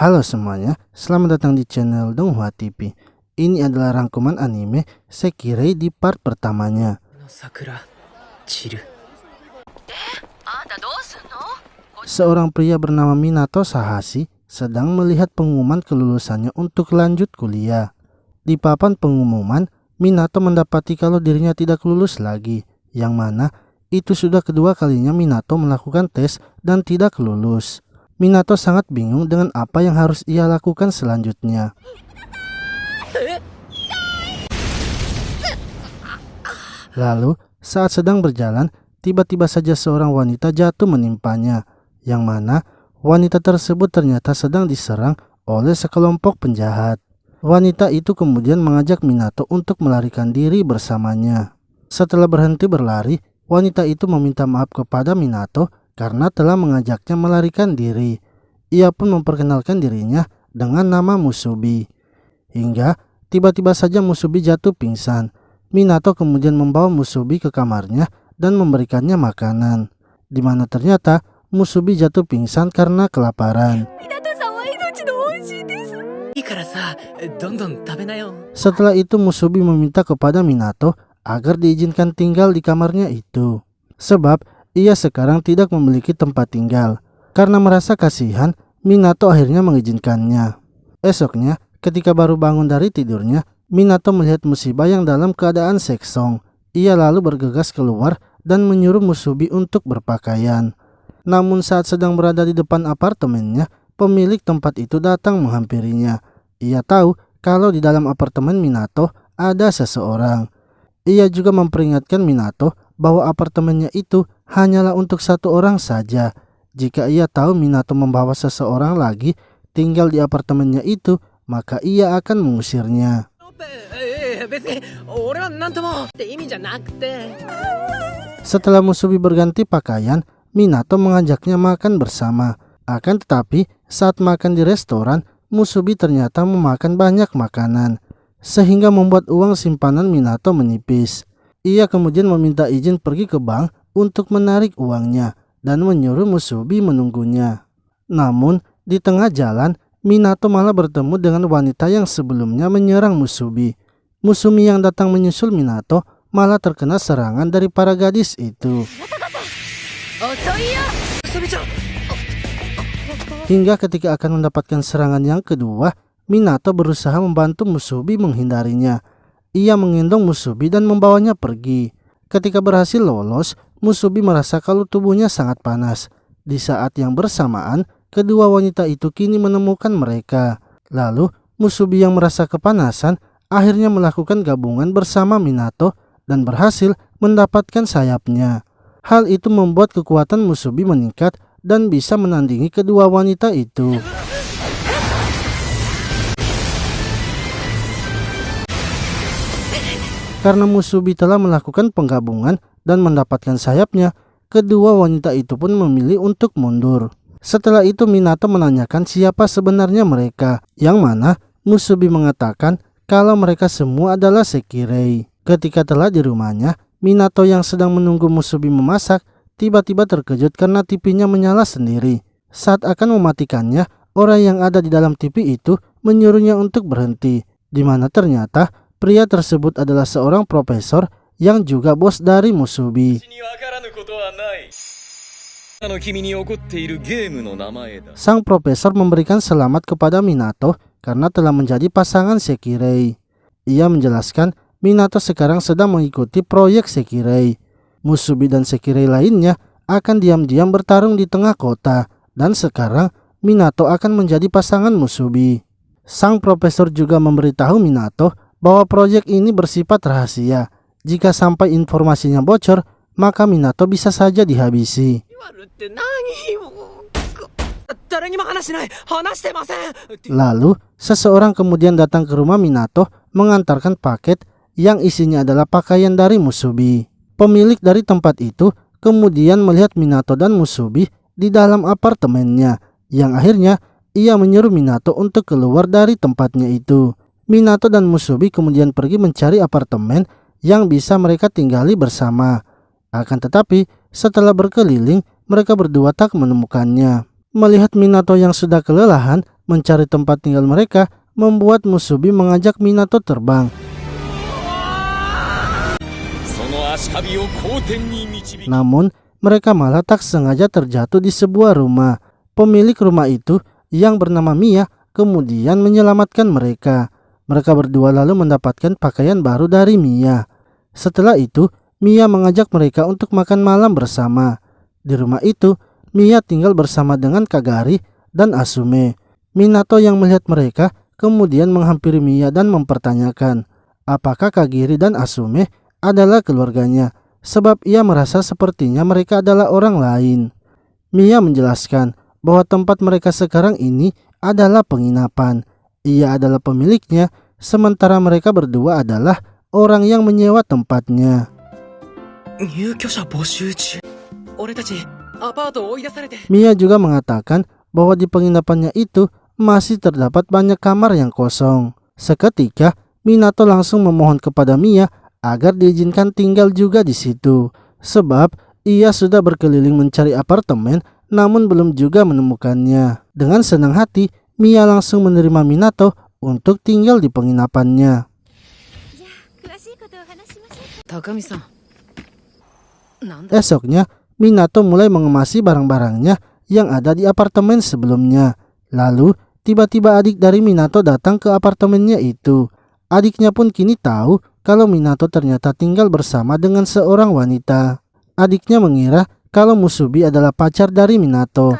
Halo semuanya, selamat datang di channel Donghua TV. Ini adalah rangkuman anime Sekirei di part pertamanya. Seorang pria bernama Minato Sahashi sedang melihat pengumuman kelulusannya untuk lanjut kuliah. Di papan pengumuman, Minato mendapati kalau dirinya tidak lulus lagi, yang mana itu sudah kedua kalinya Minato melakukan tes dan tidak lulus. Minato sangat bingung dengan apa yang harus ia lakukan selanjutnya. Lalu, saat sedang berjalan, tiba-tiba saja seorang wanita jatuh menimpanya, yang mana wanita tersebut ternyata sedang diserang oleh sekelompok penjahat. Wanita itu kemudian mengajak Minato untuk melarikan diri bersamanya. Setelah berhenti berlari, wanita itu meminta maaf kepada Minato karena telah mengajaknya melarikan diri. Ia pun memperkenalkan dirinya dengan nama Musubi. Hingga tiba-tiba saja Musubi jatuh pingsan. Minato kemudian membawa Musubi ke kamarnya dan memberikannya makanan. Di mana ternyata Musubi jatuh pingsan karena kelaparan. Setelah itu Musubi meminta kepada Minato agar diizinkan tinggal di kamarnya itu. Sebab ia sekarang tidak memiliki tempat tinggal. Karena merasa kasihan, Minato akhirnya mengizinkannya. Esoknya, ketika baru bangun dari tidurnya, Minato melihat musibah yang dalam keadaan seksong. Ia lalu bergegas keluar dan menyuruh Musubi untuk berpakaian. Namun saat sedang berada di depan apartemennya, pemilik tempat itu datang menghampirinya. Ia tahu kalau di dalam apartemen Minato ada seseorang. Ia juga memperingatkan Minato bahwa apartemennya itu hanyalah untuk satu orang saja. Jika ia tahu Minato membawa seseorang lagi tinggal di apartemennya itu, maka ia akan mengusirnya. Setelah Musubi berganti pakaian, Minato mengajaknya makan bersama. Akan tetapi, saat makan di restoran, Musubi ternyata memakan banyak makanan, sehingga membuat uang simpanan Minato menipis. Ia kemudian meminta izin pergi ke bank untuk menarik uangnya dan menyuruh Musubi menunggunya. Namun, di tengah jalan, Minato malah bertemu dengan wanita yang sebelumnya menyerang Musubi. Musubi yang datang menyusul Minato malah terkena serangan dari para gadis itu. Hingga ketika akan mendapatkan serangan yang kedua, Minato berusaha membantu Musubi menghindarinya. Ia menggendong Musubi dan membawanya pergi. Ketika berhasil lolos, Musubi merasa kalau tubuhnya sangat panas. Di saat yang bersamaan, kedua wanita itu kini menemukan mereka. Lalu, Musubi yang merasa kepanasan akhirnya melakukan gabungan bersama Minato dan berhasil mendapatkan sayapnya. Hal itu membuat kekuatan Musubi meningkat dan bisa menandingi kedua wanita itu. Karena Musubi telah melakukan penggabungan dan mendapatkan sayapnya, kedua wanita itu pun memilih untuk mundur. Setelah itu Minato menanyakan siapa sebenarnya mereka, yang mana Musubi mengatakan kalau mereka semua adalah Sekirei. Ketika telah di rumahnya, Minato yang sedang menunggu Musubi memasak, tiba-tiba terkejut karena TV-nya menyala sendiri. Saat akan mematikannya, orang yang ada di dalam TV itu menyuruhnya untuk berhenti, di mana ternyata pria tersebut adalah seorang profesor yang juga bos dari Musubi. Sang profesor memberikan selamat kepada Minato karena telah menjadi pasangan Sekirei. Ia menjelaskan Minato sekarang sedang mengikuti proyek Sekirei. Musubi dan Sekirei lainnya akan diam-diam bertarung di tengah kota, dan sekarang Minato akan menjadi pasangan Musubi. Sang profesor juga memberitahu Minato bahwa proyek ini bersifat rahasia. Jika sampai informasinya bocor, maka Minato bisa saja dihabisi. Lalu, seseorang kemudian datang ke rumah Minato mengantarkan paket yang isinya adalah pakaian dari Musubi. Pemilik dari tempat itu kemudian melihat Minato dan Musubi di dalam apartemennya, yang akhirnya ia menyuruh Minato untuk keluar dari tempatnya itu. Minato dan Musubi kemudian pergi mencari apartemen yang bisa mereka tinggali bersama. Akan tetapi, setelah berkeliling, mereka berdua tak menemukannya. Melihat Minato yang sudah kelelahan, Mencari tempat tinggal mereka membuat Musubi mengajak Minato terbang. Namun mereka malah tak sengaja terjatuh di sebuah rumah. Pemilik rumah itu yang bernama Mia kemudian menyelamatkan mereka. Mereka berdua lalu mendapatkan pakaian baru dari Mia. Setelah itu Mia mengajak mereka untuk makan malam bersama. Di rumah itu Mia tinggal bersama dengan Kagari dan Asume. Minato yang melihat mereka kemudian menghampiri Mia dan mempertanyakan apakah Kagiri dan Asume adalah keluarganya, sebab ia merasa sepertinya mereka adalah orang lain. Mia menjelaskan bahwa tempat mereka sekarang ini adalah penginapan. Ia adalah pemiliknya, sementara mereka berdua adalah orang yang menyewa tempatnya. Mia juga mengatakan bahwa di penginapannya itu masih terdapat banyak kamar yang kosong. Seketika Minato langsung memohon kepada Mia agar diizinkan tinggal juga di situ, sebab ia sudah berkeliling mencari apartemen namun belum juga menemukannya. Dengan senang hati Mia langsung menerima Minato untuk tinggal di penginapannya. Esoknya Minato mulai mengemasi barang-barangnya yang ada di apartemen sebelumnya. Lalu tiba-tiba adik dari Minato datang ke apartemennya itu. Adiknya pun kini tahu kalau Minato ternyata tinggal bersama dengan seorang wanita. Adiknya mengira kalau Musubi adalah pacar dari Minato.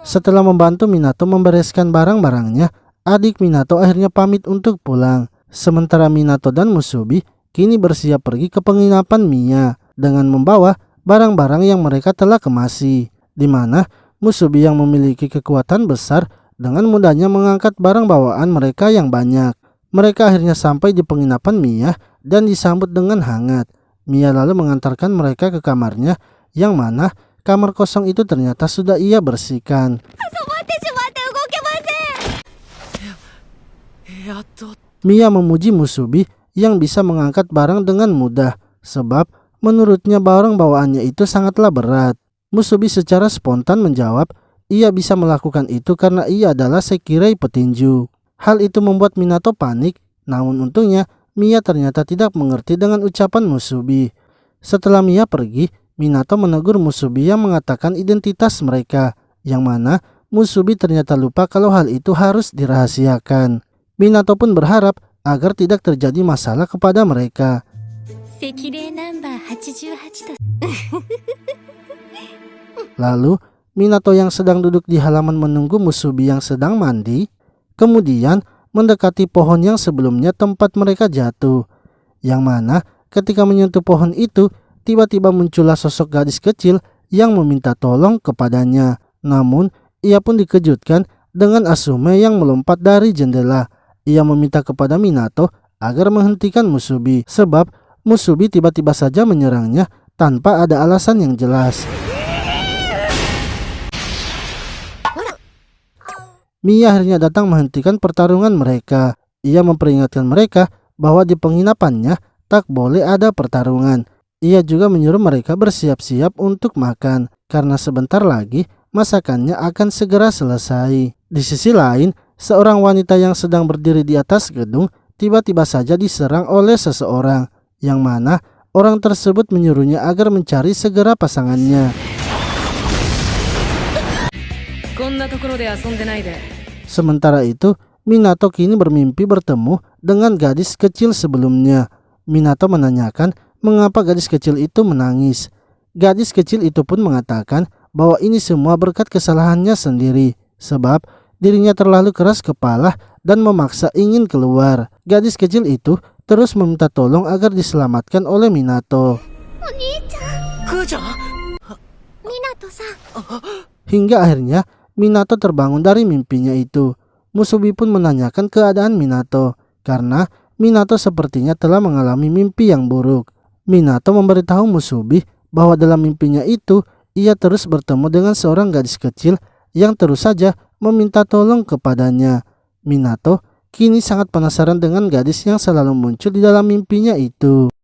Setelah membantu Minato membereskan barang-barangnya, adik Minato akhirnya pamit untuk pulang. Sementara Minato dan Musubi kini bersiap pergi ke penginapan Mia dengan membawa barang-barang yang mereka telah kemasi, di mana Musubi yang memiliki kekuatan besar dengan mudahnya mengangkat barang bawaan mereka yang banyak. Mereka akhirnya sampai di penginapan Mia dan disambut dengan hangat. Mia lalu mengantarkan mereka ke kamarnya, yang mana kamar kosong itu ternyata sudah ia bersihkan. Mia memuji Musubi yang bisa mengangkat barang dengan mudah, sebab menurutnya barang bawaannya itu sangatlah berat. Musubi secara spontan menjawab ia bisa melakukan itu karena ia adalah Sekirai petinju. Hal itu membuat Minato panik, namun untungnya Mia ternyata tidak mengerti dengan ucapan Musubi. Setelah Mia pergi, Minato menegur Musubi yang mengatakan identitas mereka, yang mana Musubi ternyata lupa kalau hal itu harus dirahasiakan. Minato pun berharap agar tidak terjadi masalah kepada mereka. Lalu Minato yang sedang duduk di halaman menunggu Musubi yang sedang mandi, kemudian mendekati pohon yang sebelumnya tempat mereka jatuh. Yang mana ketika menyentuh pohon itu, tiba-tiba muncullah sosok gadis kecil yang meminta tolong kepadanya. Namun ia pun dikejutkan dengan Asume yang melompat dari jendela. Ia meminta kepada Minato agar menghentikan Musubi, sebab Musubi tiba-tiba saja menyerangnya tanpa ada alasan yang jelas. Mia akhirnya datang menghentikan pertarungan mereka. Ia memperingatkan mereka bahwa di penginapannya tak boleh ada pertarungan. Ia juga menyuruh mereka bersiap-siap untuk makan, karena sebentar lagi masakannya akan segera selesai. Di sisi lain, seorang wanita yang sedang berdiri di atas gedung tiba-tiba saja diserang oleh seseorang, yang mana orang tersebut menyuruhnya agar mencari segera pasangannya. Sementara itu, Minato kini bermimpi bertemu dengan gadis kecil sebelumnya. Minato menanyakan mengapa gadis kecil itu menangis. Gadis kecil itu pun mengatakan bahwa ini semua berkat kesalahannya sendiri, sebab dirinya terlalu keras kepala dan memaksa ingin keluar. Gadis kecil itu terus meminta tolong agar diselamatkan oleh Minato. Hingga akhirnya Minato terbangun dari mimpinya itu. Musubi pun menanyakan keadaan Minato, karena Minato sepertinya telah mengalami mimpi yang buruk. Minato memberitahu Musubi bahwa dalam mimpinya itu ia terus bertemu dengan seorang gadis kecil yang terus saja meminta tolong kepadanya. Minato kini sangat penasaran dengan gadis yang selalu muncul di dalam mimpinya itu.